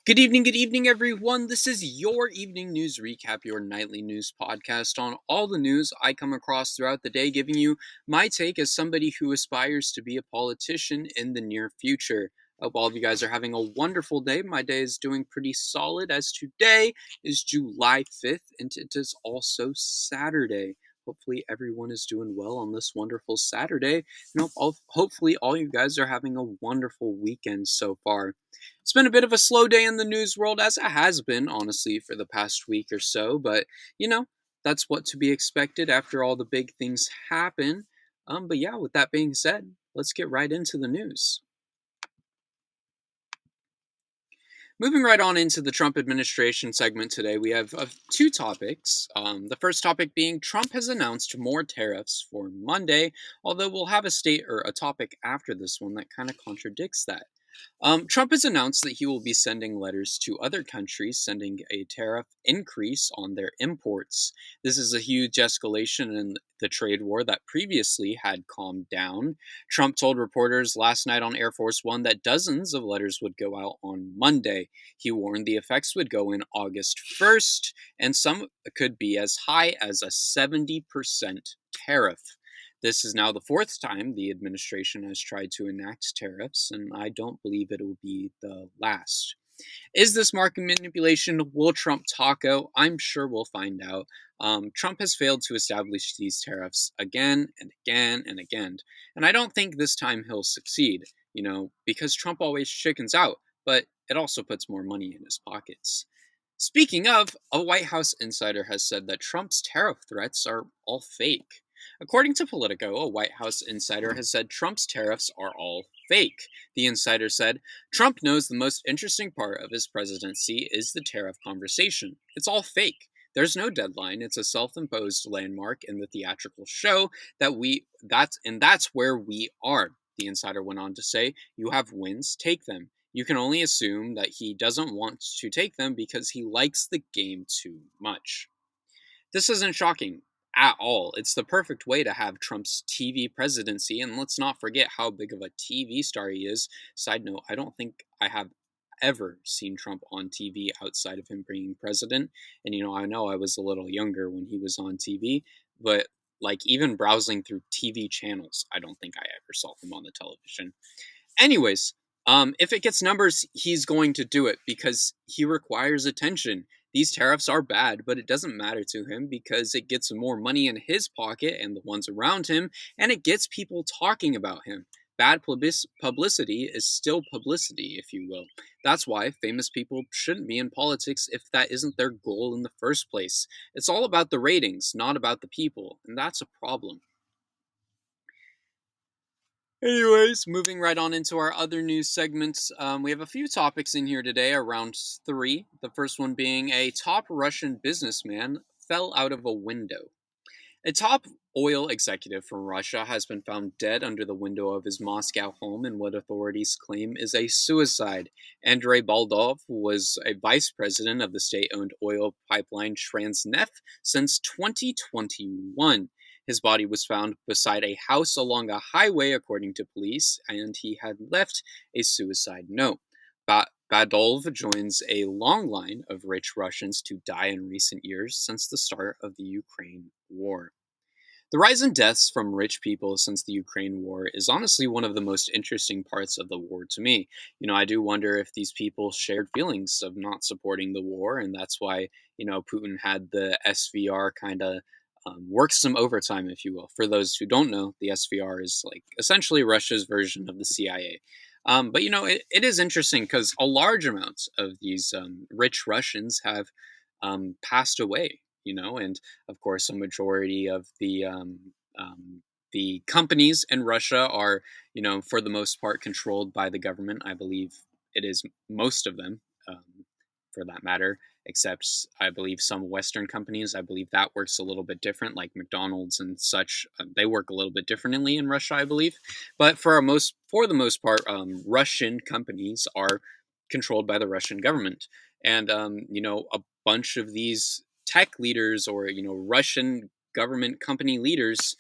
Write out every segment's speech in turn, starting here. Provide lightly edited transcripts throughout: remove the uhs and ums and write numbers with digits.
Good evening, everyone. This is your evening news recap, your nightly news podcast on all the news I come across throughout the day, giving you my take as somebody who aspires to be a politician in the near future. Hope all of you guys are having a wonderful day. My day is doing pretty solid, as today is July 5th, and it is also Saturday. Hopefully, everyone is doing well on this wonderful Saturday. And hopefully, all you guys are having a wonderful weekend so far. It's been a bit of a slow day in the news world, as it has been, honestly, for the past week or so, but, you know, that's what to be expected after all the big things happen. But yeah, with that being said, let's get right into the news. Moving right on into the Trump administration segment today, we have two topics. The first topic being Trump has announced more tariffs for Monday, although we'll have a state or a topic after this one that kind of contradicts that. Trump has announced that he will be sending letters to other countries, sending a tariff increase on their imports. This is a huge escalation in the trade war that previously had calmed down. Trump told reporters last night on Air Force One that dozens of letters would go out on Monday. He warned the effects would go in August 1st, and some could be as high as a 70% tariff. This is now the fourth time the administration has tried to enact tariffs, and I don't believe it will be the last. Is this market manipulation? Will Trump taco? I'm sure we'll find out. Trump has failed to establish these tariffs again and again and again, and I don't think this time he'll succeed, because Trump always chickens out, but it also puts more money in his pockets. Speaking of, a White House insider has said that Trump's tariff threats are all fake. According to Politico, a White House insider has said Trump's tariffs are all fake. The insider said, Trump knows the most interesting part of his presidency is the tariff conversation. It's all fake. There's no deadline. It's a self-imposed landmark in the theatrical show that's where we are. The insider went on to say, you have wins, take them. You can only assume that he doesn't want to take them because he likes the game too much. This isn't shocking at all. It's the perfect way to have Trump's TV presidency, and let's not forget how big of a TV star he is. Side note, I don't think I have ever seen Trump on TV outside of him being president. And I know I was a little younger when he was on TV, but like even browsing through TV channels, I don't think I ever saw him on the television. Anyways, if it gets numbers, he's going to do it because he requires attention. These tariffs are bad, but it doesn't matter to him because it gets more money in his pocket and the ones around him, and it gets people talking about him. Bad publicity is still publicity, if you will. That's why famous people shouldn't be in politics if that isn't their goal in the first place. It's all about the ratings, not about the people, and that's a problem. Anyways, moving right on into our other news segments, we have a few topics in here today, around three. The first one being a top Russian businessman fell out of a window. A top oil executive from Russia has been found dead under the window of his Moscow home in what authorities claim is a suicide. Andrei Baldov was a vice president of the state-owned oil pipeline Transneft since 2021. His body was found beside a house along a highway, according to police, and he had left a suicide note. Badolv joins a long line of rich Russians to die in recent years since the start of the Ukraine war. The rise in deaths from rich people since the Ukraine war is honestly one of the most interesting parts of the war to me. I do wonder if these people shared feelings of not supporting the war, and that's why, Putin had the SVR kind of work some overtime, if you will. For those who don't know, the SVR is like essentially Russia's version of the CIA. But it is interesting because a large amount of these rich Russians have passed away. And of course, a majority of the companies in Russia are, for the most part, controlled by the government. I believe it is most of them, for that matter, except I believe some Western companies. I believe that works a little bit different, like McDonald's and such. They work a little bit differently in Russia, I believe. But for the most part, Russian companies are controlled by the Russian government, and a bunch of these tech leaders or Russian government company leaders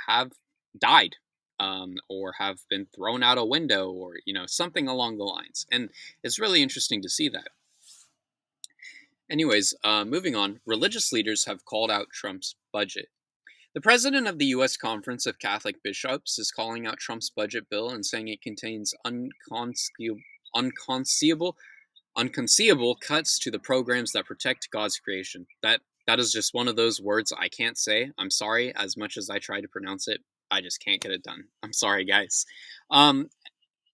have died or have been thrown out a window, or something along the lines. And it's really interesting to see that. Anyways, moving on, religious leaders have called out Trump's budget. The president of the U.S. Conference of Catholic Bishops is calling out Trump's budget bill and saying it contains unconceivable, unconceivable cuts to the programs that protect God's creation. That is just one of those words I can't say. I'm sorry, as much as I try to pronounce it, I just can't get it done. I'm sorry, guys. Um,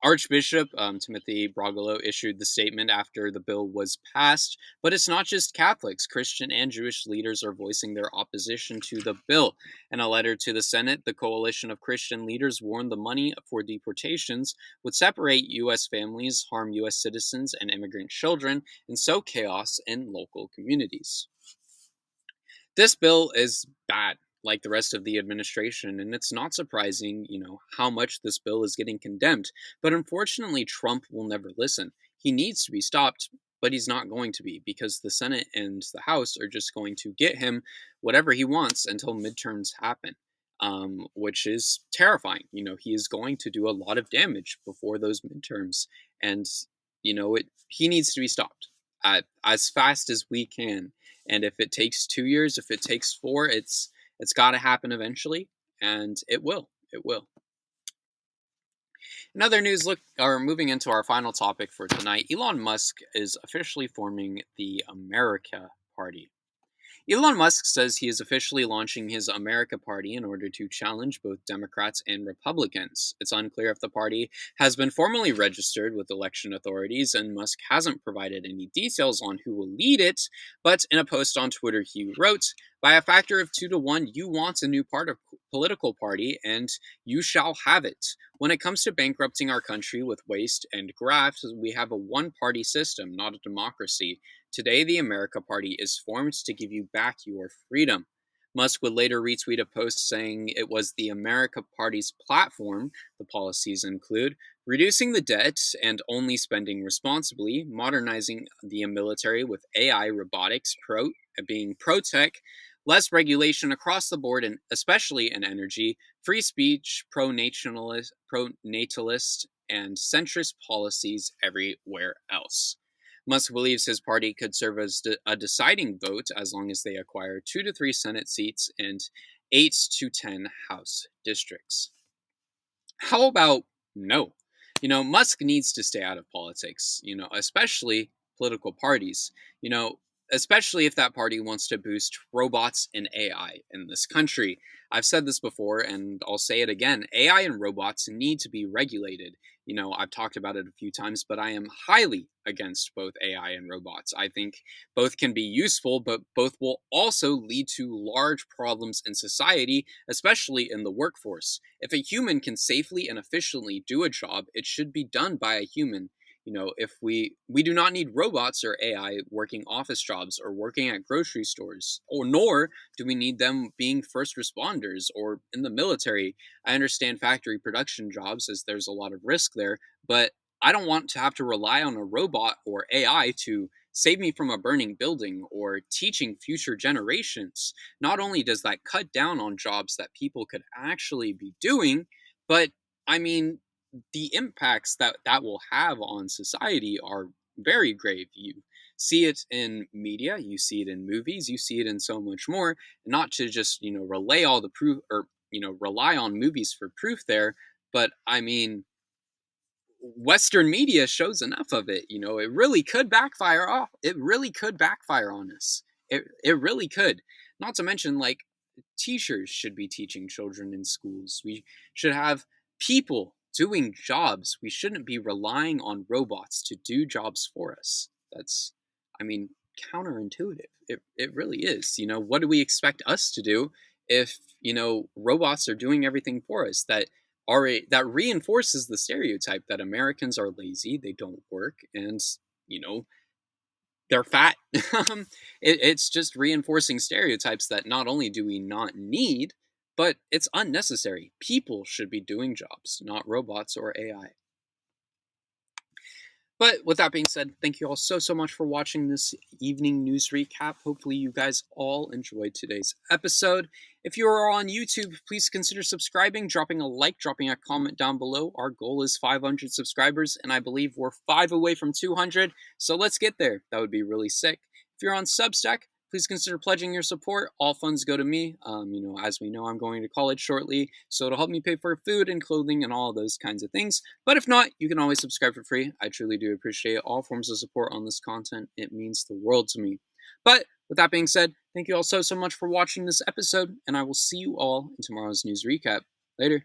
Archbishop Timothy Brogolo issued the statement after the bill was passed, but it's not just Catholics. Christian and Jewish leaders are voicing their opposition to the bill. In a letter to the Senate, the coalition of Christian leaders warned the money for deportations would separate U.S. families, harm U.S. citizens and immigrant children, and sow chaos in local communities. This bill is bad, like the rest of the administration, and it's not surprising, how much this bill is getting condemned. But unfortunately, Trump will never listen. He needs to be stopped, but he's not going to be, because the Senate and the House are just going to get him whatever he wants until midterms happen, which is terrifying. He is going to do a lot of damage before those midterms, and he needs to be stopped as fast as we can. And if it takes 2 years, if it takes four, it's got to happen eventually, and it will. It will. In other news, moving into our final topic for tonight, Elon Musk is officially forming the America Party. Elon Musk says he is officially launching his America Party in order to challenge both Democrats and Republicans. It's unclear if the party has been formally registered with election authorities, and Musk hasn't provided any details on who will lead it, but in a post on Twitter he wrote, "By a factor of 2 to 1, you want a new political party, and you shall have it. When it comes to bankrupting our country with waste and graft, we have a one-party system, not a democracy. Today, the America Party is formed to give you back your freedom." Musk would later retweet a post saying it was the America Party's platform. The policies include reducing the debt and only spending responsibly, modernizing the military with AI, robotics, being pro-tech, less regulation across the board, and especially in energy, free speech, pro-natalist, and centrist policies everywhere else. Musk believes his party could serve as a deciding vote as long as they acquire 2 to 3 Senate seats and 8 to 10 House districts. How about no? Musk needs to stay out of politics, especially political parties, you know, especially if that party wants to boost robots and AI in this country. I've said this before and I'll say it again. AI and robots need to be regulated. I've talked about it a few times, but I am highly against both AI and robots. I think both can be useful, but both will also lead to large problems in society, especially in the workforce. If a human can safely and efficiently do a job, it should be done by a human. If we do not need robots or AI working office jobs or working at grocery stores, or nor do we need them being first responders or in the military. I understand factory production jobs, as there's a lot of risk there, but I don't want to have to rely on a robot or AI to save me from a burning building or teaching future generations. Not only does that cut down on jobs that people could actually be doing, but I mean, the impacts that will have on society are very grave. You see it in media, you see it in movies, you see it in so much more. Not to just relay all the proof, or rely on movies for proof there, but I mean, Western media shows enough of it. It really could backfire off. It really could backfire on us. It really could. Not to mention, like, teachers should be teaching children in schools. We should have people doing jobs. We shouldn't be relying on robots to do jobs for us. That's, I mean, counterintuitive. It really is. What do we expect us to do if, robots are doing everything for us? That reinforces the stereotype that Americans are lazy, they don't work, and you know they're fat. It's just reinforcing stereotypes that not only do we not need, but it's unnecessary. People should be doing jobs, not robots or AI. But with that being said, thank you all so much for watching this evening news recap. Hopefully, you guys all enjoyed today's episode. If you are on YouTube, please consider subscribing, dropping a like, dropping a comment down below. Our goal is 500 subscribers, and I believe we're 5 away from 200. So let's get there. That would be really sick. If you're on Substack, please consider pledging your support. All funds go to me. As we know, I'm going to college shortly, so it'll help me pay for food and clothing and all those kinds of things. But if not, you can always subscribe for free. I truly do appreciate all forms of support on this content. It means the world to me. But with that being said, thank you all so much for watching this episode, and I will see you all in tomorrow's news recap. Later.